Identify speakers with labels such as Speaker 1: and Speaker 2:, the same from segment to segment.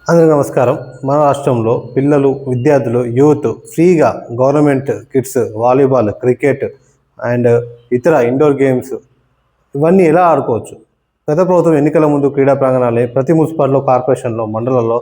Speaker 1: అందరికీ నమస్కారం. మన రాష్ట్రంలో పిల్లలు, విద్యార్థులు, యూత్ ఫ్రీగా government kids volleyball, cricket and ఇతర ఇండోర్ గేమ్స్ ఇవన్నీ ఎలా ఆడుకోవచ్చు. గత ప్రభుత్వం ఎన్నికల ముందు క్రీడా ప్రాంగణాలే ప్రతి మున్సిపాలిటీలో, కార్పొరేషన్లో, మండలంలో,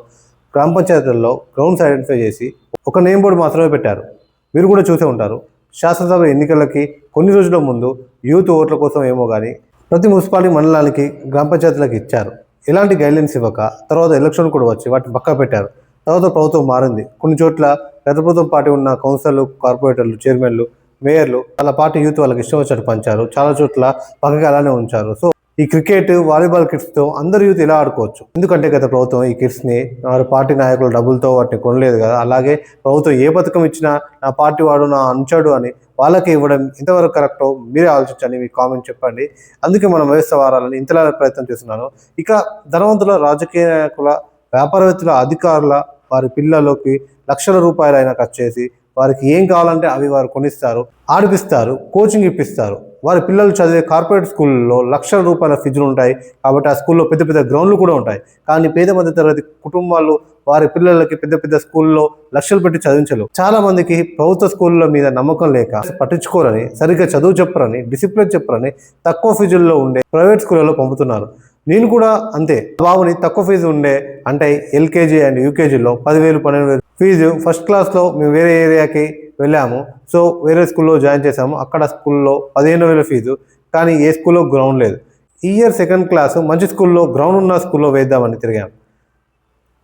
Speaker 1: గ్రామ పంచాయతీల్లో గ్రౌండ్స్ ఐడెంటిఫై చేసి ఒక నేమ్ బోర్డు మాత్రమే పెట్టారు. మీరు కూడా చూసే ఉంటారు. శాసనసభ ఎన్నికలకి కొన్ని రోజుల ముందు యూత్ ఓట్ల కోసం ఏమో కానీ ప్రతి మున్సిపాలిటీ, మండలానికి, గ్రామ పంచాయతీలకు ఇచ్చారు. ఎలాంటి గైడ్లైన్స్ ఇవ్వక తర్వాత ఎలక్షన్ కూడా వచ్చి వాటిని పక్కా పెట్టారు. తర్వాత ప్రభుత్వం మారింది. కొన్ని చోట్ల గత ప్రభుత్వం పార్టీ ఉన్న కౌన్సిలర్లు, కార్పొరేటర్లు, చైర్మన్లు, మేయర్లు వాళ్ళ పార్టీ యూత్ వాళ్ళకి ఇష్టం వచ్చినట్టు పంచారు. చాలా చోట్ల పక్కగా అలానే ఉంచారు. సో ఈ క్రికెట్, వాలీబాల్ కిట్స్తో అందరు యూత్ ఇలా ఆడుకోవచ్చు. ఎందుకంటే గత ప్రభుత్వం ఈ కిట్స్ని వారి పార్టీ నాయకుల డబ్బులతో వాటిని కొనలేదు కదా. అలాగే ప్రభుత్వం ఏ పథకం ఇచ్చినా నా పార్టీ వాడు, నా అంచాడు అని వాళ్ళకి ఇవ్వడం ఎంతవరకు కరెక్టో మీరే ఆలోచించండి. మీ కామెంట్ చెప్పండి. అందుకే మనం వ్యవస్థ వారాలని ఇంతలా ప్రయత్నం చేస్తున్నాను. ఇక ధనవంతుల, రాజకీయ నాయకుల, వ్యాపారవేత్తల, అధికారుల వారి పిల్లలకి లక్షల రూపాయలు అయినా ఖర్చు చేసి వారికి ఏం కావాలంటే అవి వారు కొనిస్తారు, ఆడిపిస్తారు, కోచింగ్ ఇప్పిస్తారు. వారి పిల్లలు చదివే కార్పొరేట్ స్కూల్లో లక్షల రూపాయల ఫీజులు ఉంటాయి. కాబట్టి ఆ స్కూల్లో పెద్ద పెద్ద గ్రౌండ్లు కూడా ఉంటాయి. కానీ పేద మధ్య తరగతి కుటుంబాలు వారి పిల్లలకి పెద్ద పెద్ద స్కూల్లో లక్షలు పెట్టి చదివించలేవు. చాలా మందికి ప్రభుత్వ స్కూళ్ళ మీద నమ్మకం లేక పట్టించుకోరని, సరిగ్గా చదువు చెప్పరని, డిసిప్లిన్ చెప్పరని తక్కువ ఫీజుల్లో ఉండే ప్రైవేట్ స్కూళ్ళలో పంపుతున్నారు. నేను కూడా అంతే. బాబుని తక్కువ ఫీజు ఉండే అంటే ఎల్కేజీ అండ్ యూకేజీలో 10,000, 12,000 ఫీజు ఫస్ట్ క్లాస్లో మేము వేరే ఏరియాకి వెళ్ళాము. సో వేరే స్కూల్లో జాయిన్ చేసాము. అక్కడ స్కూల్లో 15,000 ఫీజు. కానీ ఏ స్కూల్లో గ్రౌండ్ లేదు. ఈ ఇయర్ సెకండ్ క్లాసు మంచి స్కూల్లో, గ్రౌండ్ ఉన్న స్కూల్లో వేద్దామని తిరిగాము.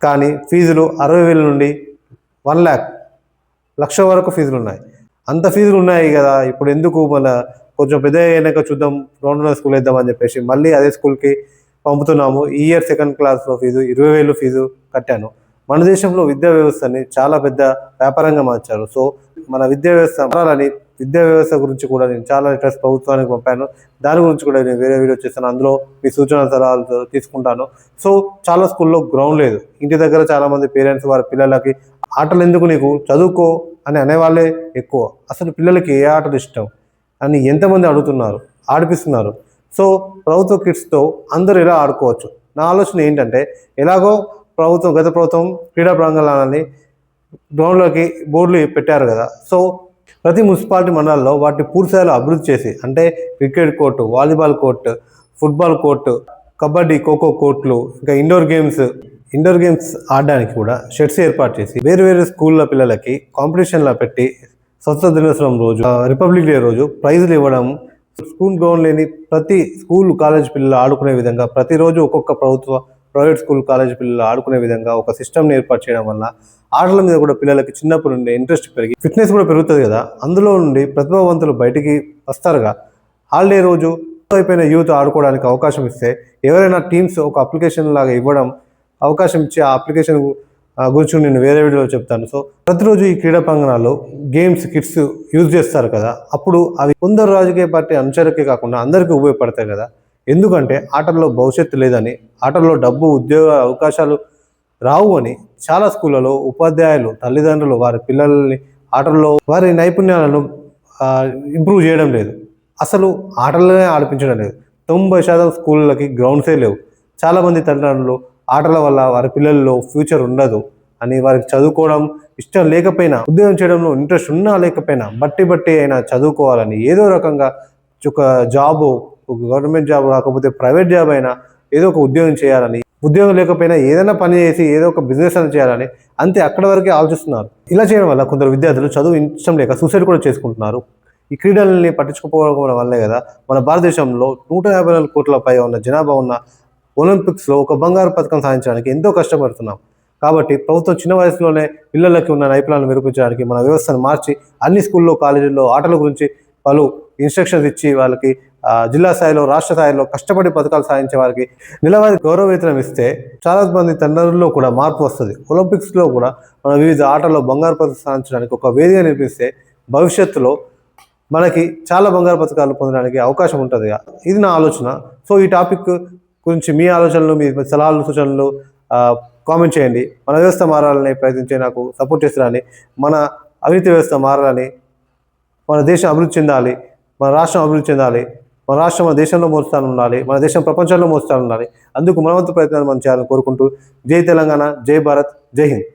Speaker 1: కానీ ఫీజులు 60,000 నుండి 1,00,000 లక్ష వరకు ఫీజులు ఉన్నాయి. అంత ఫీజులు ఉన్నాయి కదా, ఇప్పుడు ఎందుకు కొంచెం పెద్ద అయినాక చూద్దాం, గ్రౌండ్ ఉన్న స్కూల్ వేద్దామని చెప్పేసి మళ్ళీ అదే స్కూల్కి పంపుతున్నాము. ఈ ఇయర్ సెకండ్ క్లాస్లో ఫీజు 20,000 ఫీజు కట్టాను. మన దేశంలో విద్యా వ్యవస్థని చాలా పెద్ద వ్యాపారంగా మార్చారు. సో మన విద్యా వ్యవస్థ మారాలని, విద్యా వ్యవస్థ గురించి కూడా నేను చాలా లెటర్స్ ప్రభుత్వానికి పంపాను. దాని గురించి కూడా నేను వేరే వీడియో చేస్తాను. అందులో మీ సూచన సలహాలు తీసుకుంటాను. సో చాలా స్కూల్లో గ్రౌండ్ లేదు. ఇంటి దగ్గర చాలామంది పేరెంట్స్ వారి పిల్లలకి ఆటలు ఎందుకు, నీకు చదువుకో అని అనేవాళ్ళే ఎక్కువ. అసలు పిల్లలకి ఏ ఆటలు ఇష్టం అని ఎంతమంది అడుగుతున్నారు, ఆడిపిస్తున్నారు. సో ప్రభుత్వ కిట్స్తో అందరూ ఇలా ఆడుకోవచ్చు. నా ఆలోచన ఏంటంటే, ఎలాగో గత ప్రభుత్వం క్రీడా ప్రాంగణాలని గ్రౌండ్లోకి బోర్డులు పెట్టారు కదా. సో ప్రతి మున్సిపాలిటీ, మండలాల్లో వాటిని పూర్తిస్థాయిలో అభివృద్ధి చేసి, అంటే cricket court, volleyball court, football court, kabaddi, kho kho కోర్టులు, ఇంకా ఇండోర్ గేమ్స్ ఆడడానికి కూడా షెడ్స్ ఏర్పాటు చేసి వేరు వేరు స్కూళ్ళ పిల్లలకి కాంపిటీషన్లా పెట్టి స్వతంత్ర దినోత్సవం రోజు, రిపబ్లిక్ డే రోజు ప్రైజులు ఇవ్వడం, స్కూల్ గ్రౌండ్ లేని ప్రతి స్కూల్, కాలేజ్ పిల్లలు ఆడుకునే విధంగా ప్రతిరోజు ఒక్కొక్క ప్రైవేట్ స్కూల్, కాలేజ్ పిల్లలు ఆడుకునే విధంగా ఒక సిస్టమ్ని ఏర్పాటు చేయడం వల్ల ఆటల మీద కూడా పిల్లలకి చిన్నప్పటి నుండి ఇంట్రెస్ట్ పెరిగి ఫిట్నెస్ కూడా పెరుగుతుంది కదా. అందులో నుండి ప్రతిభావంతులు బయటికి వస్తారుగా. హాలిడే రోజు అయిపోయిన యూత్ ఆడుకోవడానికి అవకాశం ఇస్తే, ఎవరైనా టీమ్స్ ఒక అప్లికేషన్ లాగా ఇవ్వడం, అవకాశం ఇచ్చి ఆ అప్లికేషన్ గురించి నేను వేరే వీడియోలో చెప్తాను. సో ప్రతిరోజు ఈ క్రీడా ప్రాంగణాల్లో గేమ్స్ కిట్స్ యూజ్ చేస్తారు కదా. అప్పుడు అవి కొందరు రాజకీయ పార్టీ అనుచరులకే కాకుండా అందరికీ ఉపయోగపడతాయి కదా. ఎందుకంటే ఆటల్లో భవిష్యత్తు లేదని, ఆటల్లో డబ్బు, ఉద్యోగ అవకాశాలు రావు అని చాలా స్కూళ్ళలో ఉపాధ్యాయులు, తల్లిదండ్రులు వారి పిల్లల్ని ఆటల్లో వారి నైపుణ్యాలను ఇంప్రూవ్ చేయడం లేదు. అసలు ఆటలనే ఆడిపించడం లేదు. 90% స్కూళ్ళకి గ్రౌండ్సే లేవు. చాలామంది తల్లిదండ్రులు ఆటల వల్ల వారి పిల్లల్లో ఫ్యూచర్ ఉండదు అని, వారికి చదువుకోవడం ఇష్టం లేకపోయినా, ఉద్యోగం చేయడంలో ఇంట్రెస్ట్ ఉన్నా లేకపోయినా బట్టి అయినా చదువుకోవాలని, ఏదో రకంగా ఒక జాబు, గవర్నమెంట్ జాబ్ కాకపోతే ప్రైవేట్ జాబ్ అయినా ఏదో ఒక ఉద్యోగం చేయాలని, ఉద్యోగం లేకపోయినా ఏదైనా పని చేసి ఏదో ఒక బిజినెస్ అని చేయాలని, అంతే అక్కడ వరకే ఆలోచిస్తున్నారు. ఇలా చేయడం వల్ల కొందరు విద్యార్థులు చదువు ఇష్టం లేక సూసైడ్ కూడా చేసుకుంటున్నారు. ఈ క్రీడల్ని పట్టించుకోకపోవడం వల్లే కదా మన భారతదేశంలో 154 కోట్లపై ఉన్న జనాభా ఉన్న ఒలింపిక్స్లో ఒక బంగారు పథకం సాధించడానికి ఎంతో కష్టపడుతున్నాం. కాబట్టి ప్రభుత్వం చిన్న వయసులోనే పిల్లలకి ఉన్న నైపుణ్యాలను మెరుగుపరచడానికి మన వ్యవస్థను మార్చి అన్ని స్కూల్లో, కాలేజీల్లో ఆటల గురించి పలు ఇన్స్ట్రక్షన్స్ ఇచ్చి వాళ్ళకి జిల్లా స్థాయిలో, రాష్ట్ర స్థాయిలో కష్టపడి పథకాలు సాధించే వారికి నెలవారీ గౌరవ వేతనం ఇస్తే చాలా మంది తండ్రుల్లో కూడా మార్పు వస్తుంది. ఒలింపిక్స్లో కూడా మన వివిధ ఆటల్లో బంగారు పథకం సాధించడానికి ఒక వేదిక నిర్మిస్తే భవిష్యత్తులో మనకి చాలా బంగారు పథకాలు పొందడానికి అవకాశం ఉంటుంది. ఇది నా ఆలోచన. సో ఈ టాపిక్ గురించి మీ ఆలోచనలు, మీ సలహాలు, సూచనలు కామెంట్ చేయండి. మన వ్యవస్థ మారాలని ప్రయత్నించే నాకు సపోర్ట్ చేస్తారని, మన అవినీతి వ్యవస్థ మారాలని, మన దేశం అభివృద్ధి చెందాలి, మన రాష్ట్రం అభివృద్ధి చెందాలి, మన రాష్ట్రం మన దేశంలో మోస్తాను ఉండాలి, మన దేశం ప్రపంచంలో మోస్తాను ఉండాలి. అందుకు మనవంతు ప్రయత్నాలు మనం చేయాలని కోరుకుంటూ జై తెలంగాణ, జై భారత్, జై హింద్.